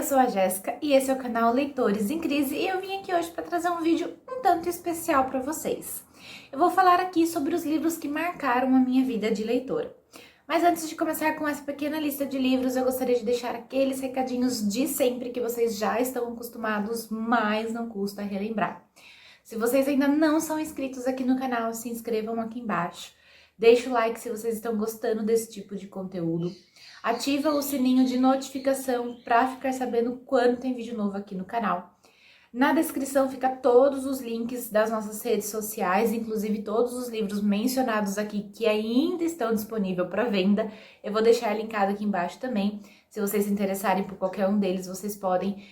sou a Jéssica e esse é o canal Leitores em Crise e eu vim aqui hoje para trazer um vídeo um tanto especial para vocês. Eu vou falar aqui sobre os livros que marcaram a minha vida de leitora. Mas antes de começar com essa pequena lista de livros, eu gostaria de deixar aqueles recadinhos de sempre que vocês já estão acostumados, mas não custa relembrar. Se vocês ainda não são inscritos aqui no canal, se inscrevam aqui embaixo. Deixa o like se vocês estão gostando desse tipo de conteúdo. Ativa o sininho de notificação para ficar sabendo quando tem vídeo novo aqui no canal. Na descrição fica todos os links das nossas redes sociais, inclusive todos os livros mencionados aqui que ainda estão disponíveis para venda. Eu vou deixar linkado aqui embaixo também. Se vocês se interessarem por qualquer um deles, vocês podem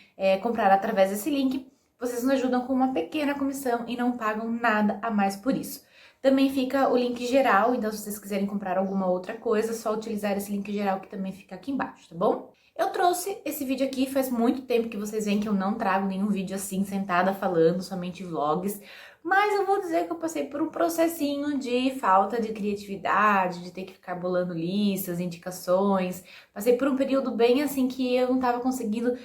comprar através desse link. Vocês nos ajudam com uma pequena comissão e não pagam nada a mais por isso. Também fica o link geral, então se vocês quiserem comprar alguma outra coisa, é só utilizar esse link geral que também fica aqui embaixo, tá bom? Eu trouxe esse vídeo aqui, faz muito tempo que vocês veem que eu não trago nenhum vídeo assim, sentada falando, somente vlogs, mas eu vou dizer que eu passei por um processinho de falta de criatividade, de ter que ficar bolando listas, indicações, passei por um período bem assim que eu não tava conseguindo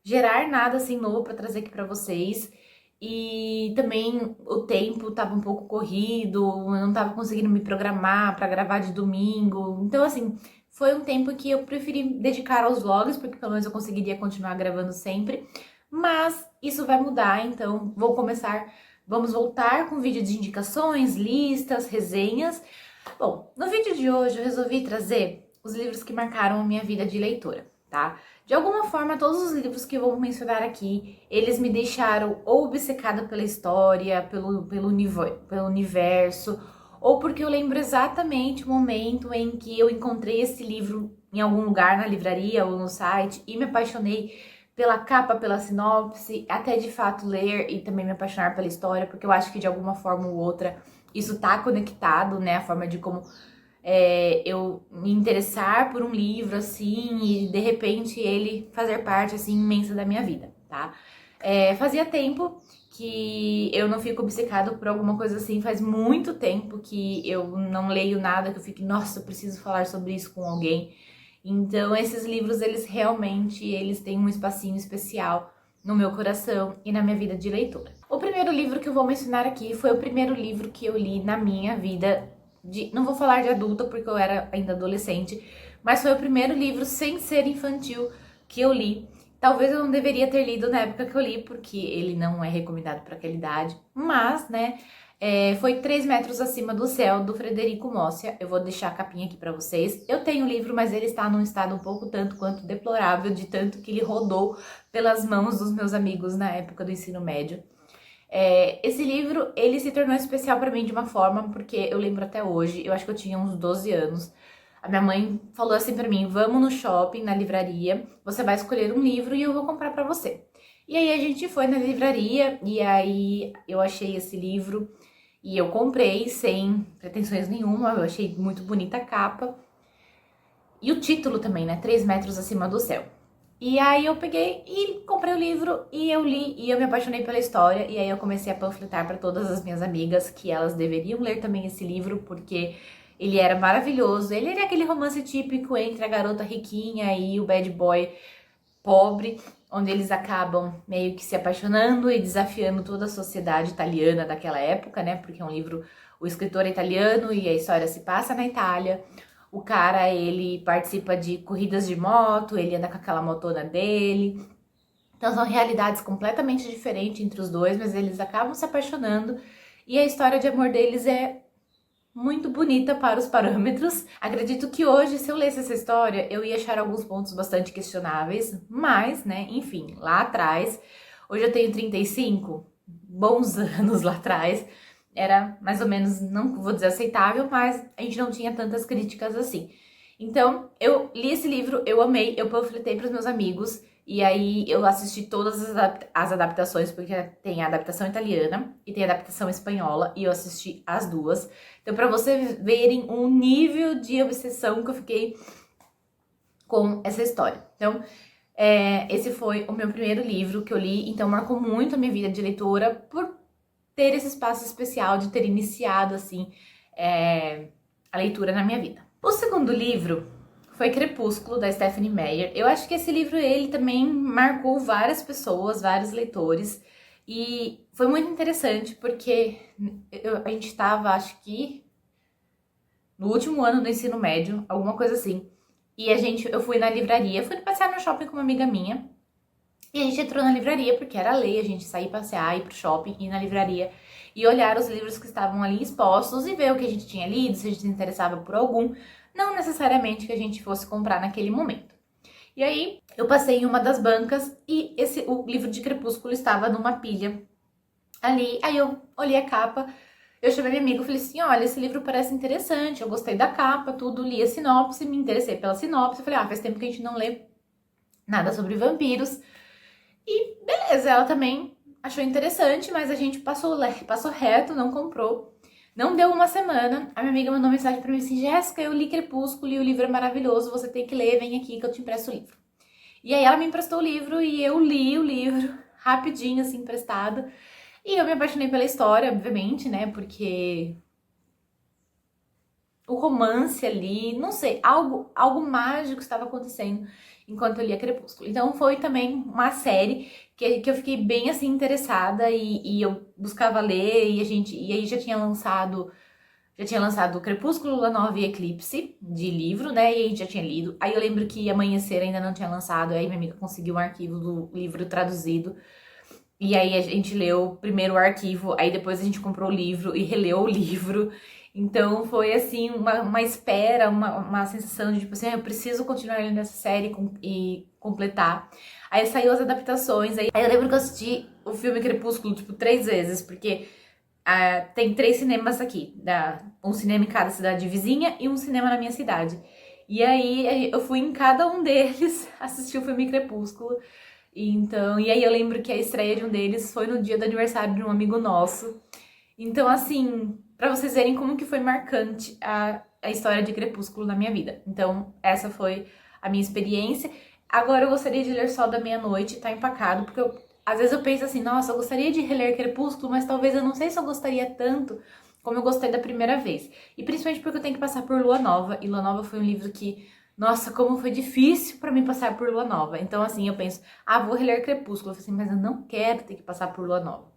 gerar nada assim novo pra trazer aqui pra vocês. E também o tempo tava um pouco corrido, eu não tava conseguindo me programar pra gravar de domingo. Então, assim, foi um tempo que eu preferi dedicar aos vlogs, porque pelo menos eu conseguiria continuar gravando sempre. Mas isso vai mudar, então vamos voltar com vídeo de indicações, listas, resenhas. Bom, no vídeo de hoje eu resolvi trazer os livros que marcaram a minha vida de leitora, tá? De alguma forma, todos os livros que eu vou mencionar aqui, eles me deixaram ou obcecada pela história, pelo universo, ou porque eu lembro exatamente o momento em que eu encontrei esse livro em algum lugar, na livraria ou no site, e me apaixonei pela capa, pela sinopse, até de fato ler e também me apaixonar pela história, porque eu acho que de alguma forma ou outra isso tá conectado, né, a forma de como eu me interessar por um livro, assim, e de repente ele fazer parte, assim, imensa da minha vida, tá? Fazia tempo que eu não fico obcecada por alguma coisa assim, faz muito tempo que eu não leio nada que eu fique, nossa, eu preciso falar sobre isso com alguém. Então, esses livros, eles têm um espacinho especial no meu coração e na minha vida de leitora. O primeiro livro que eu vou mencionar aqui foi o primeiro livro que eu li na minha vida não vou falar de adulta porque eu era ainda adolescente, mas foi o primeiro livro sem ser infantil que eu li. Talvez eu não deveria ter lido na época que eu li, porque ele não é recomendado para aquela idade, mas, né, foi 3 metros acima do céu, do Frederico Mossia. Eu vou deixar a capinha aqui para vocês. Eu tenho o livro, mas ele está num estado um pouco tanto quanto deplorável, de tanto que ele rodou pelas mãos dos meus amigos na época do ensino médio. Esse livro, ele se tornou especial pra mim de uma forma, porque eu lembro até hoje, eu acho que eu tinha uns 12 anos, a minha mãe falou assim pra mim, vamos no shopping, na livraria, você vai escolher um livro e eu vou comprar pra você. E aí a gente foi na livraria, e aí eu achei esse livro, e eu comprei sem pretensões nenhuma, eu achei muito bonita a capa, e o título também, né, 3 metros acima do céu. E aí eu peguei e comprei o livro e eu li e eu me apaixonei pela história e aí eu comecei a panfletar para todas as minhas amigas que elas deveriam ler também esse livro porque ele era maravilhoso. Ele era aquele romance típico entre a garota riquinha e o bad boy pobre, onde eles acabam meio que se apaixonando e desafiando toda a sociedade italiana daquela época, né? Porque é um livro, o escritor é italiano e a história se passa na Itália. O cara, ele participa de corridas de moto, ele anda com aquela motona dele. Então são realidades completamente diferentes entre os dois, mas eles acabam se apaixonando. E a história de amor deles é muito bonita para os parâmetros. Acredito que hoje, se eu lesse essa história, eu ia achar alguns pontos bastante questionáveis. Mas, né, enfim, lá atrás, hoje eu tenho 35, bons anos lá atrás, era mais ou menos, não vou dizer aceitável, mas a gente não tinha tantas críticas assim. Então, eu li esse livro, eu amei, eu panfletei para os meus amigos, e aí eu assisti todas as adaptações, porque tem a adaptação italiana e tem a adaptação espanhola, e eu assisti as duas. Então, para vocês verem um nível de obsessão que eu fiquei com essa história. Então, esse foi o meu primeiro livro que eu li, então marcou muito a minha vida de leitora por ter esse espaço especial de ter iniciado, assim, a leitura na minha vida. O segundo livro foi Crepúsculo, da Stephenie Meyer. Eu acho que esse livro, ele também marcou várias pessoas, vários leitores. E foi muito interessante, porque a gente tava, acho que, no último ano do ensino médio, alguma coisa assim. E eu fui na livraria, fui passear no shopping com uma amiga minha. E a gente entrou na livraria, porque era lei a gente sair passear, ir pro shopping, ir na livraria e olhar os livros que estavam ali expostos e ver o que a gente tinha lido, se a gente se interessava por algum, não necessariamente que a gente fosse comprar naquele momento. E aí, eu passei em uma das bancas e o livro de Crepúsculo estava numa pilha ali. Aí eu olhei a capa, eu chamei minha amiga e falei assim, olha, esse livro parece interessante, eu gostei da capa, tudo, li a sinopse, me interessei pela sinopse. Falei, faz tempo que a gente não lê nada sobre vampiros. E beleza, ela também achou interessante, mas a gente passou reto, não comprou. Não deu uma semana, a minha amiga mandou mensagem pra mim assim, Jéssica, eu li Crepúsculo e o livro é maravilhoso, você tem que ler, vem aqui que eu te empresto o livro. E aí ela me emprestou o livro e eu li o livro rapidinho, assim, emprestado. E eu me apaixonei pela história, obviamente, né, porque o romance ali, não sei, algo mágico estava acontecendo enquanto eu lia Crepúsculo. Então foi também uma série que eu fiquei bem assim interessada e eu buscava ler e aí já tinha lançado o Crepúsculo, Lua Nova e Eclipse de livro, né? E a gente já tinha lido. Aí eu lembro que Amanhecer ainda não tinha lançado, aí minha amiga conseguiu um arquivo do livro traduzido. E aí a gente leu primeiro o arquivo, aí depois a gente comprou o livro e releu o livro. Então foi assim, uma espera, uma sensação de tipo assim, eu preciso continuar lendo essa série e completar. Aí saiu as adaptações, aí eu lembro que eu assisti o filme Crepúsculo, tipo, 3 vezes, porque tem 3 cinemas aqui, um cinema em cada cidade vizinha e um cinema na minha cidade. E aí eu fui em cada um deles assistir o filme Crepúsculo. Então, e aí eu lembro que a estreia de um deles foi no dia do aniversário de um amigo nosso. Então, assim, pra vocês verem como que foi marcante a história de Crepúsculo na minha vida. Então, essa foi a minha experiência. Agora eu gostaria de ler Sol da Meia-Noite, tá empacado, porque às vezes eu penso assim, nossa, eu gostaria de reler Crepúsculo, mas talvez eu não sei se eu gostaria tanto como eu gostei da primeira vez. E principalmente porque eu tenho que passar por Lua Nova, e Lua Nova foi um livro que, nossa, como foi difícil pra mim passar por Lua Nova. Então, assim, eu penso, vou reler Crepúsculo. Eu falo assim, mas eu não quero ter que passar por Lua Nova.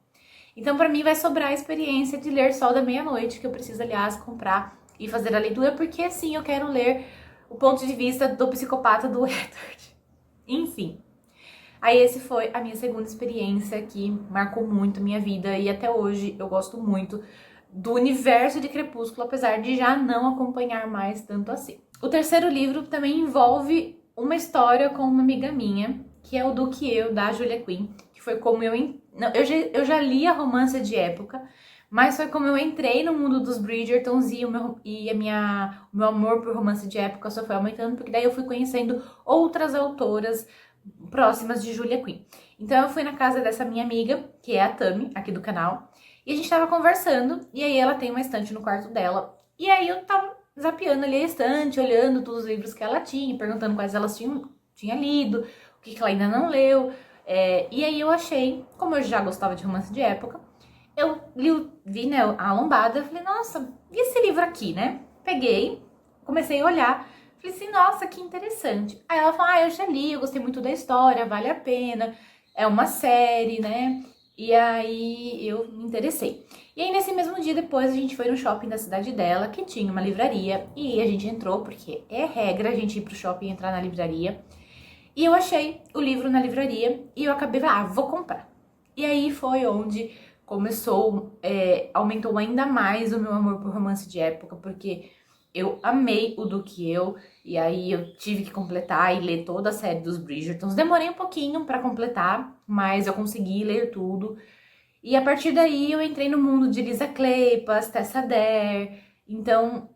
Então, pra mim, vai sobrar a experiência de ler Sol da Meia-Noite, que eu preciso, aliás, comprar e fazer a leitura, porque, assim, eu quero ler o ponto de vista do psicopata do Edward. Enfim. Aí, esse foi a minha segunda experiência que marcou muito minha vida e até hoje eu gosto muito do universo de Crepúsculo, apesar de já não acompanhar mais tanto assim. O terceiro livro também envolve uma história com uma amiga minha, que é o Do Que Eu, da Julia Quinn, que foi como eu já lia romance de época, mas foi como eu entrei no mundo dos Bridgertons e o meu amor por romance de época só foi aumentando, porque daí eu fui conhecendo outras autoras próximas de Julia Quinn. Então eu fui na casa dessa minha amiga, que é a Tami, aqui do canal, e a gente tava conversando, e aí ela tem uma estante no quarto dela, e aí eu tava zapeando ali a estante, olhando todos os livros que ela tinha, perguntando quais elas tinha lido, o que ela ainda não leu. E aí eu achei, como eu já gostava de romance de época, eu vi, né, a lombada, eu falei, nossa, e esse livro aqui, né? Peguei, comecei a olhar, falei assim, nossa, que interessante. Aí ela falou, eu já li, eu gostei muito da história, vale a pena, é uma série, né? E aí eu me interessei. E aí nesse mesmo dia depois a gente foi no shopping da cidade dela, que tinha uma livraria, e a gente entrou, porque é regra a gente ir pro shopping e entrar na livraria. E eu achei o livro na livraria e eu acabei, vou comprar. E aí foi onde começou, aumentou ainda mais o meu amor por romance de época, porque eu amei o Do Que Eu, e aí eu tive que completar e ler toda a série dos Bridgertons. Demorei um pouquinho pra completar, mas eu consegui ler tudo. E a partir daí eu entrei no mundo de Lisa Kleypas, Tessa Dare, então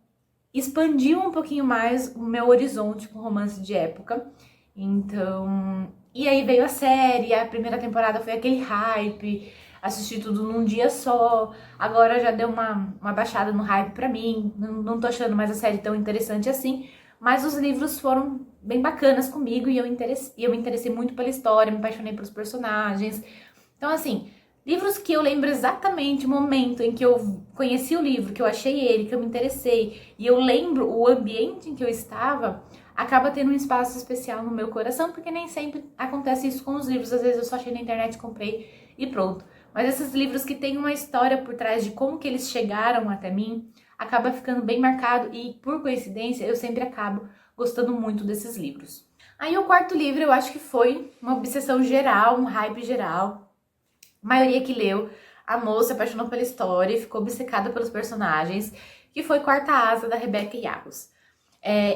expandiu um pouquinho mais o meu horizonte com romance de época. Então, e aí veio a série, a primeira temporada foi aquele hype, assisti tudo num dia só, agora já deu uma baixada no hype pra mim, não tô achando mais a série tão interessante assim, mas os livros foram bem bacanas comigo e eu me interessei muito pela história, me apaixonei pelos personagens. Então, assim, livros que eu lembro exatamente o momento em que eu conheci o livro, que eu achei ele, que eu me interessei, e eu lembro o ambiente em que eu estava, acaba tendo um espaço especial no meu coração, porque nem sempre acontece isso com os livros. Às vezes eu só achei na internet, comprei e pronto. Mas esses livros que têm uma história por trás de como que eles chegaram até mim, acaba ficando bem marcado e, por coincidência, eu sempre acabo gostando muito desses livros. Aí o quarto livro eu acho que foi uma obsessão geral, um hype geral. A maioria que leu amou, se apaixonou pela história e ficou obcecada pelos personagens, que foi Quarta Asa, da Rebecca Yarros.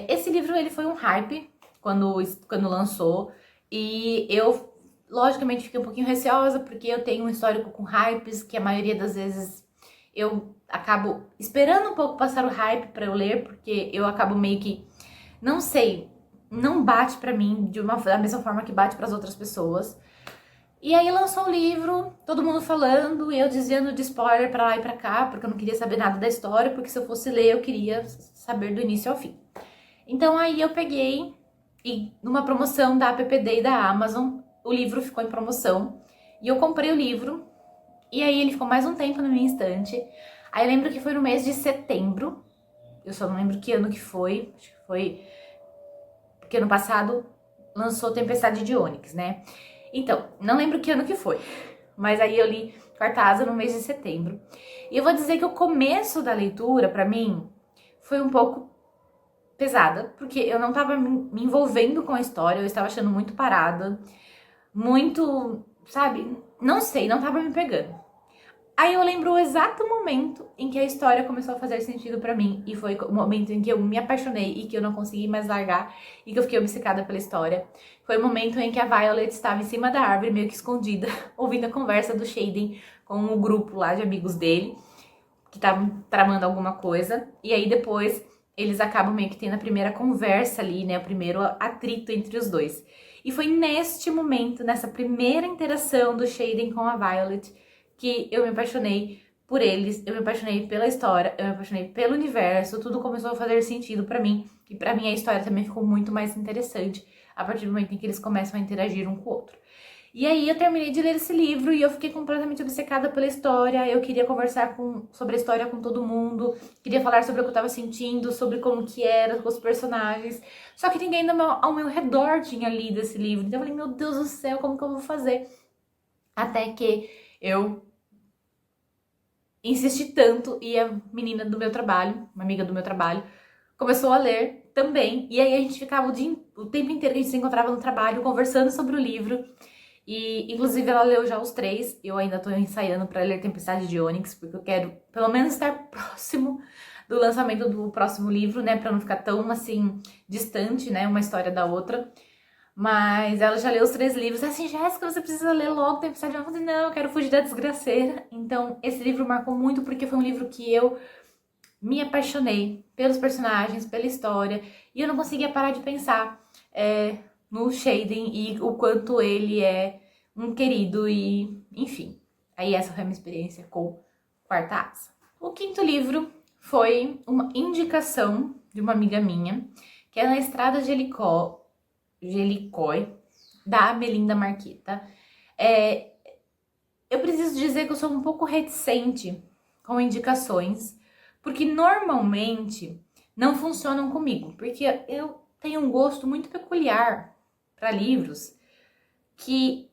Esse livro ele foi um hype quando lançou, e eu, logicamente, fiquei um pouquinho receosa, porque eu tenho um histórico com hypes, que a maioria das vezes eu acabo esperando um pouco passar o hype para eu ler, porque eu acabo meio que, não sei, não bate pra mim da mesma forma que bate pras outras pessoas. E aí lançou o livro, todo mundo falando, e eu dizendo de spoiler pra lá e pra cá, porque eu não queria saber nada da história, porque se eu fosse ler eu queria saber do início ao fim. Então aí eu peguei, e numa promoção da AppD e da Amazon, o livro ficou em promoção, e eu comprei o livro, e aí ele ficou mais um tempo na minha estante. Aí eu lembro que foi no mês de setembro, eu só não lembro que ano que foi, acho que foi porque ano passado lançou Tempestade de Ônix, né? Então, não lembro que ano que foi, mas aí eu li Quarta Asa no mês de setembro. E eu vou dizer que o começo da leitura, pra mim, foi um pouco pesada, porque eu não tava me envolvendo com a história, eu estava achando muito parada, muito, sabe? Não sei, não tava me pegando. Aí eu lembro o exato momento em que a história começou a fazer sentido pra mim, e foi o momento em que eu me apaixonei e que eu não consegui mais largar e que eu fiquei obcecada pela história. Foi o momento em que a Violet estava em cima da árvore, meio que escondida, ouvindo a conversa do Xaden com o grupo lá de amigos dele, que estavam tramando alguma coisa. E aí depois eles acabam meio que tendo a primeira conversa ali, né, o primeiro atrito entre os dois. E foi neste momento, nessa primeira interação do Xaden com a Violet, que eu me apaixonei por eles, eu me apaixonei pela história, eu me apaixonei pelo universo, tudo começou a fazer sentido pra mim, e pra mim a história também ficou muito mais interessante a partir do momento em que eles começam a interagir um com o outro. E aí eu terminei de ler esse livro e eu fiquei completamente obcecada pela história, eu queria conversar sobre a história com todo mundo, queria falar sobre o que eu tava sentindo, sobre como que era, com os personagens, só que ninguém ao meu redor tinha lido esse livro, então eu falei, meu Deus do céu, como que eu vou fazer? Até que eu insisti tanto e a menina do meu trabalho, uma amiga do meu trabalho, começou a ler também. E aí a gente ficava o tempo inteiro que a gente se encontrava no trabalho conversando sobre o livro. E inclusive ela leu já os 3. Eu ainda tô ensaiando para ler Tempestade de Ônix, porque eu quero pelo menos estar próximo do lançamento do próximo livro, né, para não ficar tão assim distante, né, uma história da outra. Mas ela já leu os 3 livros. Assim, Jéssica, você precisa ler logo Tempestade de Ônix. Eu falei, não, eu quero fugir da desgraceira. Então, esse livro marcou muito porque foi um livro que eu me apaixonei pelos personagens, pela história. E eu não conseguia parar de pensar no Xaden e o quanto ele é um querido e, enfim. Aí essa foi a minha experiência com Quarta Asa. O quinto livro foi uma indicação de uma amiga minha, que é Na Estrada de Helicói, da Melinda Marqueta. Eu preciso dizer que eu sou um pouco reticente com indicações, porque normalmente não funcionam comigo, porque eu tenho um gosto muito peculiar para livros que,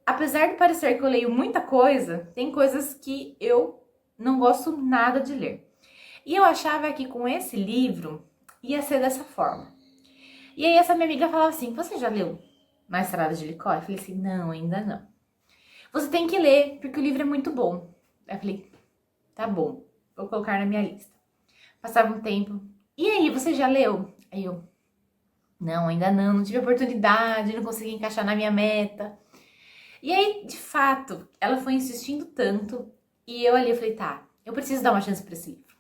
apesar de parecer que eu leio muita coisa, tem coisas que eu não gosto nada de ler. E eu achava que com esse livro ia ser dessa forma. E aí essa minha amiga falava assim, você já leu Na Estrada de Helicói? Eu falei assim, não, ainda não. Você tem que ler, porque o livro é muito bom. Eu falei, tá bom, vou colocar na minha lista. Passava um tempo, e aí, você já leu? Aí eu, não, ainda não tive oportunidade, não consegui encaixar na minha meta. E aí, de fato, ela foi insistindo tanto, e eu ali falei, tá, eu preciso dar uma chance pra esse livro.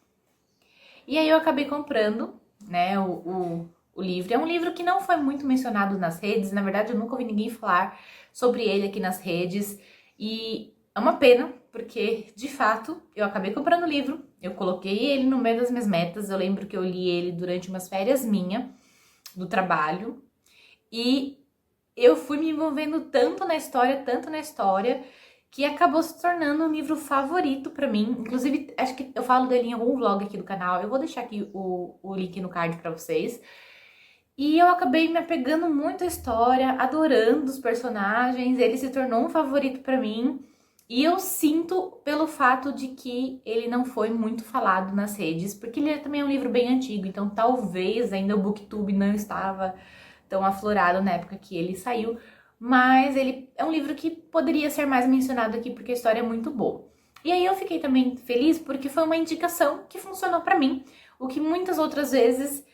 E aí eu acabei comprando, né, o livro. É um livro que não foi muito mencionado nas redes, na verdade eu nunca ouvi ninguém falar sobre ele aqui nas redes, e é uma pena, porque de fato eu acabei comprando o livro, eu coloquei ele no meio das minhas metas, eu lembro que eu li ele durante umas férias minha, do trabalho, e eu fui me envolvendo tanto na história, que acabou se tornando um livro favorito pra mim. Inclusive, acho que eu falo dele em algum vlog aqui do canal, eu vou deixar aqui o link no card pra vocês. E eu acabei me apegando muito à história, adorando os personagens, ele se tornou um favorito pra mim. E eu sinto pelo fato de que ele não foi muito falado nas redes, porque ele também é um livro bem antigo, então talvez ainda o BookTube não estava tão aflorado na época que ele saiu, mas ele é um livro que poderia ser mais mencionado aqui porque a história é muito boa. E aí eu fiquei também feliz porque foi uma indicação que funcionou pra mim, o que muitas outras vezes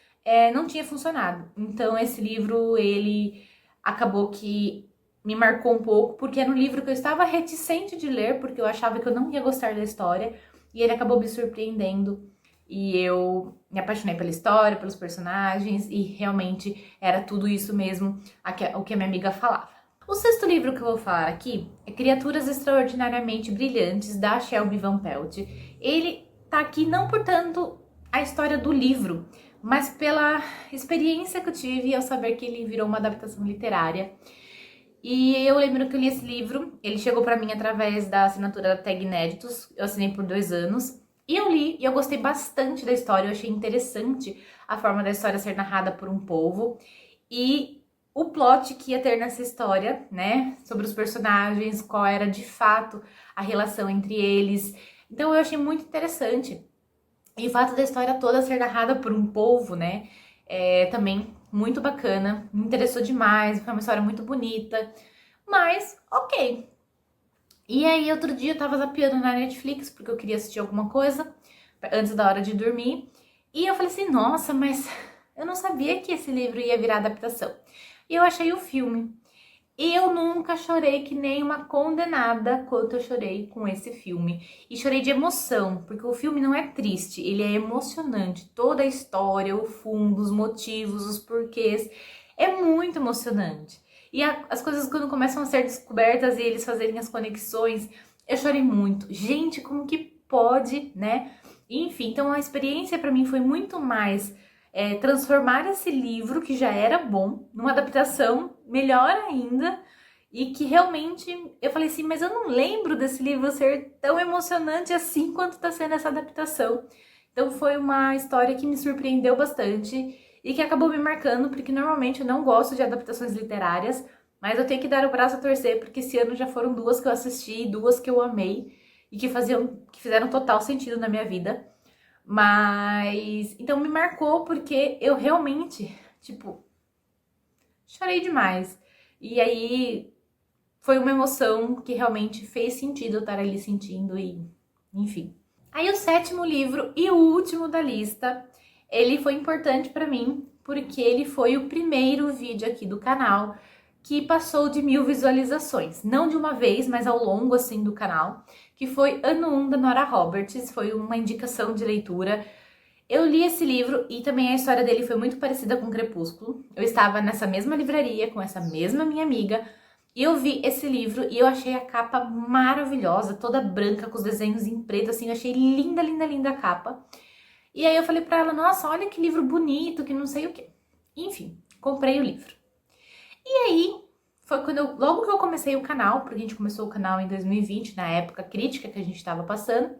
não tinha funcionado. Então esse livro, ele acabou que me marcou um pouco, porque era um livro que eu estava reticente de ler, porque eu achava que eu não ia gostar da história, e ele acabou me surpreendendo. E eu me apaixonei pela história, pelos personagens, e realmente era tudo isso mesmo o que a minha amiga falava. O sexto livro que eu vou falar aqui é Criaturas Extraordinariamente Brilhantes, da Shelby Van Pelt. Ele tá aqui não por tanto a história do livro, mas pela experiência que eu tive ao saber que ele virou uma adaptação literária. E eu lembro que eu li esse livro, ele chegou pra mim através da assinatura da Tag Inéditos, eu assinei por 2 anos, e eu li, e eu gostei bastante da história, eu achei interessante a forma da história ser narrada por um povo, e o plot que ia ter nessa história, né, sobre os personagens, qual era de fato a relação entre eles, então eu achei muito interessante. E o fato da história toda ser narrada por um povo, né, também muito bacana, me interessou demais, foi uma história muito bonita, mas ok. E aí outro dia eu tava zapeando na Netflix, porque eu queria assistir alguma coisa, antes da hora de dormir, e eu falei assim, nossa, mas eu não sabia que esse livro ia virar adaptação. E eu achei o filme. Eu nunca chorei que nem uma condenada quanto eu chorei com esse filme. E chorei de emoção, porque o filme não é triste, ele é emocionante. Toda a história, o fundo, os motivos, os porquês, é muito emocionante. E as coisas quando começam a ser descobertas e eles fazerem as conexões, eu chorei muito. Gente, como que pode, né? Enfim, então a experiência pra mim foi muito mais transformar esse livro, que já era bom, numa adaptação melhor ainda, e que realmente eu falei assim, mas eu não lembro desse livro ser tão emocionante assim quanto tá sendo essa adaptação. Então foi uma história que me surpreendeu bastante e que acabou me marcando, porque normalmente eu não gosto de adaptações literárias, mas eu tenho que dar o braço a torcer, porque esse ano já foram 2 que eu assisti, 2 que eu amei e que fizeram total sentido na minha vida. Mas, então me marcou porque eu realmente, tipo, chorei demais. E aí foi uma emoção que realmente fez sentido eu estar ali sentindo e, enfim. Aí o sétimo livro e o último da lista, ele foi importante pra mim porque ele foi o primeiro vídeo aqui do canal que passou de 1000 visualizações. Não de uma vez, mas ao longo assim do canal, que foi Ano 1 da Nora Roberts, foi uma indicação de leitura. Eu li esse livro e também a história dele foi muito parecida com Crepúsculo. Eu estava nessa mesma livraria com essa mesma minha amiga e eu vi esse livro e eu achei a capa maravilhosa, toda branca, com os desenhos em preto, assim, eu achei linda, linda, linda a capa. E aí eu falei pra ela, nossa, olha que livro bonito, que não sei o quê. Enfim, comprei o livro. E aí, foi quando logo que eu comecei o canal, porque a gente começou o canal em 2020, na época crítica que a gente estava passando,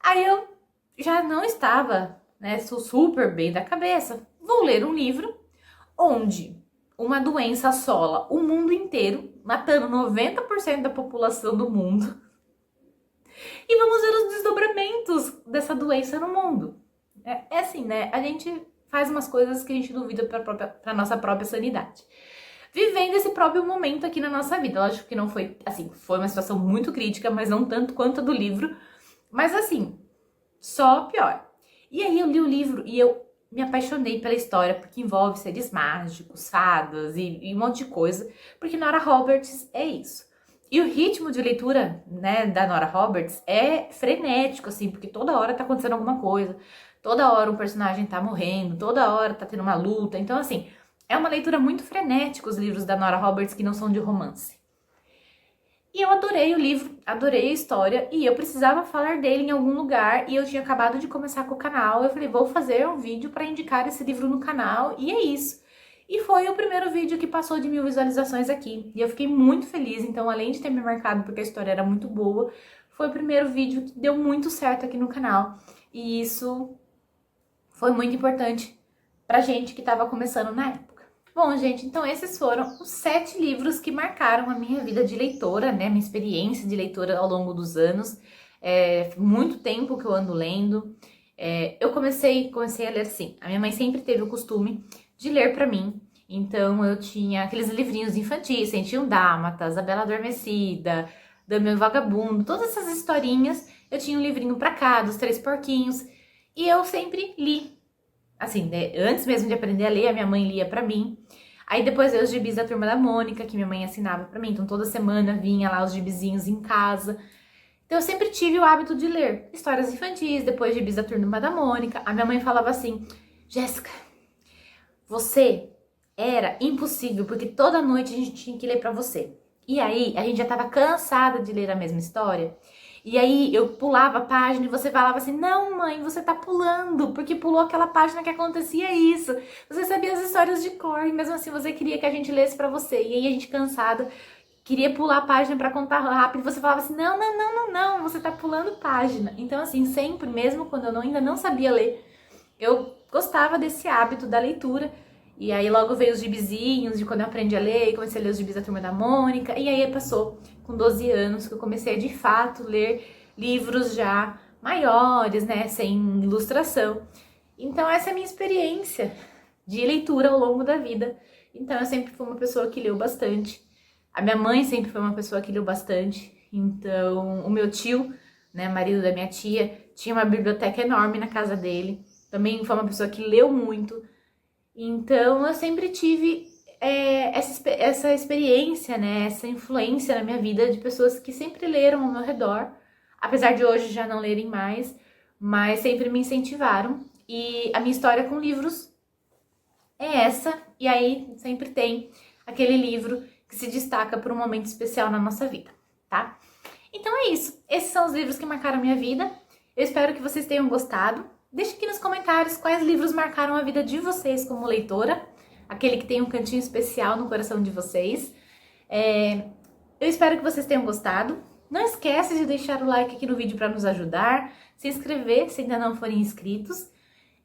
aí eu já não estava, né, super bem da cabeça. Vou ler um livro onde uma doença assola o mundo inteiro, matando 90% da população do mundo. E vamos ver os desdobramentos dessa doença no mundo. É assim, né? A gente faz umas coisas que a gente duvida para nossa própria sanidade. Vivendo esse próprio momento aqui na nossa vida. Lógico que não foi, assim, foi uma situação muito crítica, mas não tanto quanto a do livro. Mas assim, só pior. E aí eu li o livro e eu me apaixonei pela história, porque envolve seres mágicos, fadas e um monte de coisa. Porque Nora Roberts é isso. E o ritmo de leitura, né, da Nora Roberts é frenético, assim, porque toda hora tá acontecendo alguma coisa. Toda hora um personagem tá morrendo, toda hora tá tendo uma luta. Então, assim, é uma leitura muito frenética os livros da Nora Roberts que não são de romance. E eu adorei o livro, adorei a história e eu precisava falar dele em algum lugar e eu tinha acabado de começar com o canal. Eu falei, vou fazer um vídeo para indicar esse livro no canal e é isso. E foi o primeiro vídeo que passou de 1000 visualizações aqui. E eu fiquei muito feliz, então além de ter me marcado porque a história era muito boa, foi o primeiro vídeo que deu muito certo aqui no canal. E isso foi muito importante pra gente que estava começando na época. Bom, gente, então esses foram os 7 livros que marcaram a minha vida de leitora, né? Minha experiência de leitora ao longo dos anos. Muito tempo que eu ando lendo. Eu comecei a ler assim. A minha mãe sempre teve o costume de ler pra mim. Então eu tinha aqueles livrinhos infantis, 101 Dálmatas, A Bela Adormecida, Dama e o Vagabundo, todas essas historinhas. Eu tinha um livrinho pra cá, dos 3 Porquinhos. E eu sempre li. Assim, né, antes mesmo de aprender a ler, a minha mãe lia pra mim. Aí depois veio os gibis da Turma da Mônica, que minha mãe assinava pra mim. Então toda semana vinha lá os gibizinhos em casa. Então eu sempre tive o hábito de ler histórias infantis, depois gibis da Turma da Mônica. A minha mãe falava assim: Jéssica, você era impossível, porque toda noite a gente tinha que ler pra você. E aí a gente já tava cansada de ler a mesma história. E aí eu pulava a página e você falava assim: não, mãe, você tá pulando, porque pulou aquela página que acontecia isso. Você sabia as histórias de cor e mesmo assim você queria que a gente lesse pra você. E aí a gente cansada queria pular a página pra contar rápido e você falava assim: não, não, não, não, não, você tá pulando página. Então assim, sempre, mesmo quando eu ainda não sabia ler, eu gostava desse hábito da leitura. E aí logo veio os gibizinhos de quando eu aprendi a ler, comecei a ler os gibis da Turma da Mônica. E aí passou com 12 anos que eu comecei a de fato ler livros já maiores, né, sem ilustração. Então essa é a minha experiência de leitura ao longo da vida. Então eu sempre fui uma pessoa que leu bastante. A minha mãe sempre foi uma pessoa que leu bastante. Então o meu tio, né, marido da minha tia, tinha uma biblioteca enorme na casa dele. Também foi uma pessoa que leu muito. Então eu sempre tive essa experiência, né, essa influência na minha vida de pessoas que sempre leram ao meu redor, apesar de hoje já não lerem mais, mas sempre me incentivaram. E a minha história com livros é essa, e aí sempre tem aquele livro que se destaca por um momento especial na nossa vida, tá? Então é isso, esses são os livros que marcaram a minha vida. Eu espero que vocês tenham gostado. Deixe aqui nos comentários quais livros marcaram a vida de vocês como leitora, aquele que tem um cantinho especial no coração de vocês. Eu espero que vocês tenham gostado. Não esquece de deixar o like aqui no vídeo para nos ajudar, se inscrever se ainda não forem inscritos.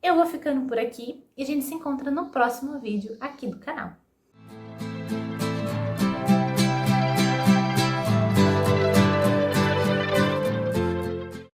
Eu vou ficando por aqui e a gente se encontra no próximo vídeo aqui do canal.